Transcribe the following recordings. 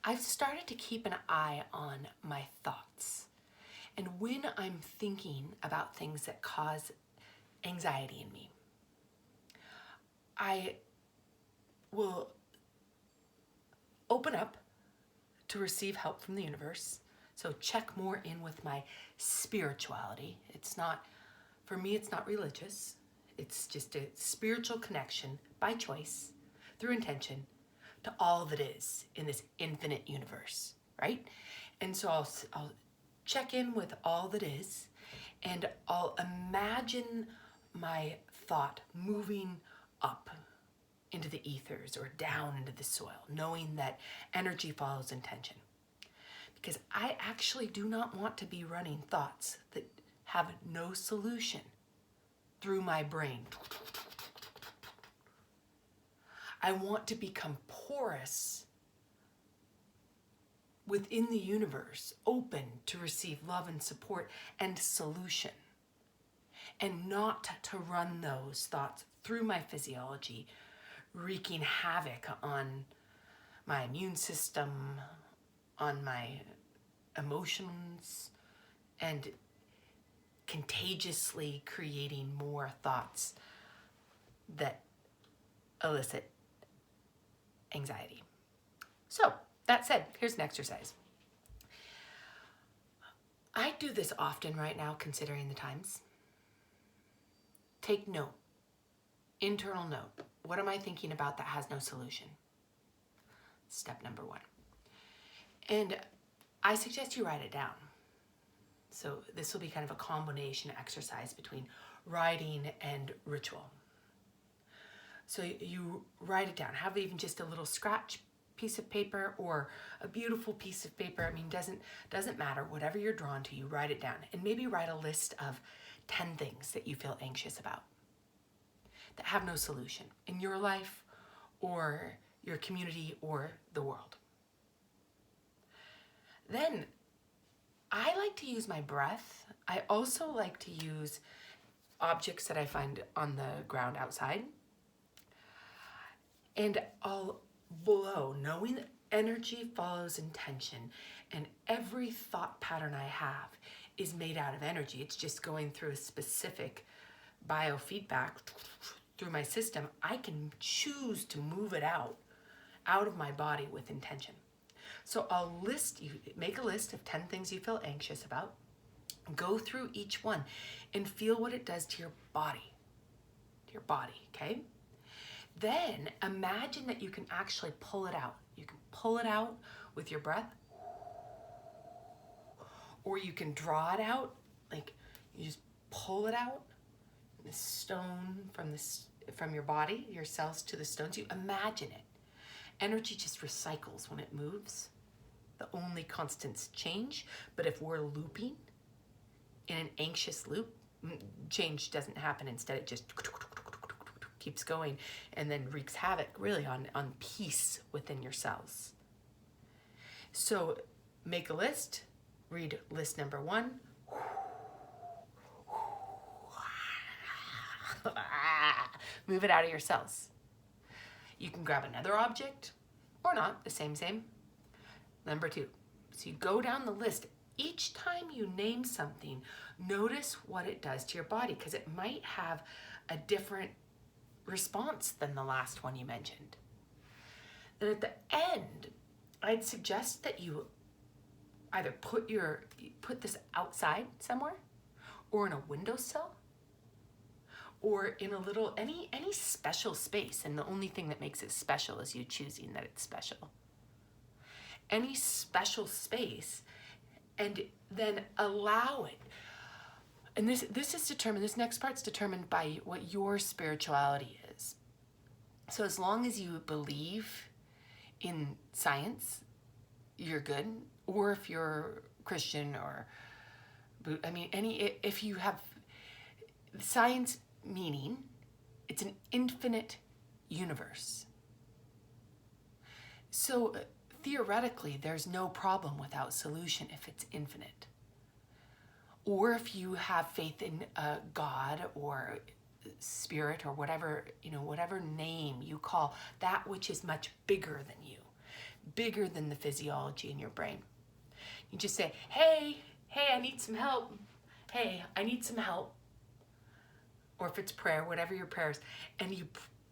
I've started to keep an eye on my thoughts. And when I'm thinking about things that cause anxiety in me, I will open up to receive help from the universe. So check more in with my spirituality. It's not, for me, it's not religious. It's just a spiritual connection by choice, through intention, to all that is in this infinite universe, right? And so I'll check in with all that is, and I'll imagine my thought moving up into the ethers or down into the soil, knowing that energy follows intention. Because I actually do not want to be running thoughts that have no solution through my brain. I want to become porous within the universe, open to receive love and support and solution, and not to run those thoughts through my physiology, wreaking havoc on my immune system, on my emotions, and contagiously creating more thoughts that elicit anxiety. So, that said, here's an exercise. I do this often right now, considering the times. Take note, internal note. What am I thinking about that has no solution? Step number 1. And I suggest you write it down. So this will be kind of a combination exercise between writing and ritual. So you write it down. Have even just a little scratch piece of paper or a beautiful piece of paper. I mean, doesn't matter. Whatever you're drawn to, you write it down. And maybe write a list of 10 things that you feel anxious about that have no solution in your life or your community or the world. Then I like to use my breath. I also like to use objects that I find on the ground outside. And I'll blow, knowing that energy follows intention, and every thought pattern I have is made out of energy. It's just going through a specific biofeedback through my system. I can choose to move it out of my body with intention. So I'll make a list of 10 things you feel anxious about. Go through each one and feel what it does to your body, okay? Then imagine that you can actually pull it out. You can pull it out with your breath, or you can draw it out, like you just pull it out, the stone from your body, your cells to the stones. You imagine it. Energy just recycles when it moves. The only constants change, but if we're looping in an anxious loop, change doesn't happen. Instead, it just keeps going and then wreaks havoc really on peace within your cells. So make a list, read list number 1. Move it out of your cells. You can grab another object or not, the same. Number 2, so you go down the list. Each time you name something, notice what it does to your body, because it might have a different response than the last one you mentioned. Then at the end, I'd suggest that you either put this outside somewhere, or in a windowsill, or in a little, any special space. And the only thing that makes it special is you choosing that it's special. Any special space, and then allow it. And this next part's determined by what your spirituality is. So as long as you believe in science, you're good. Or if you're Christian or, if you have science, meaning it's an infinite universe. So theoretically, there's no problem without solution if it's infinite. Or if you have faith in God or spirit or whatever name you call that which is much bigger than you. bigger than the physiology in your brain. You just say, hey, I need some help. Hey, I need some help. Or if it's prayer, whatever your prayer is, and you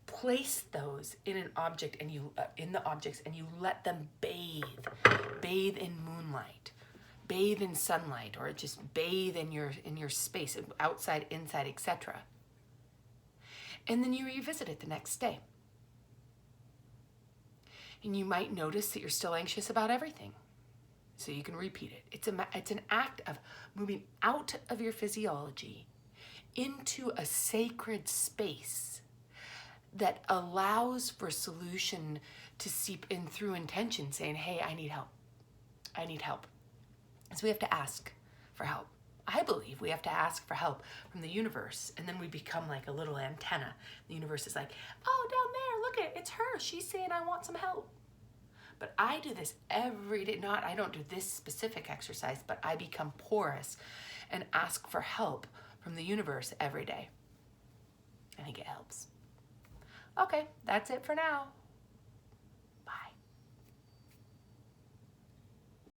place those in an object and you in the objects and you let them bathe in moonlight, bathe in sunlight, or just bathe in your space, outside, inside, etc. And then you revisit it the next day. And you might notice that you're still anxious about everything. So you can repeat it. It's an act of moving out of your physiology into a sacred space that allows for solution to seep in through intention, saying, hey, I need help. I need help. So we have to ask for help. I believe we have to ask for help from the universe, and then we become like a little antenna. The universe is like, oh, down there, look, it's her. She's saying I want some help. But I do this every day. I don't do this specific exercise, but I become porous and ask for help from the universe every day. I think it helps. Okay, that's it for now.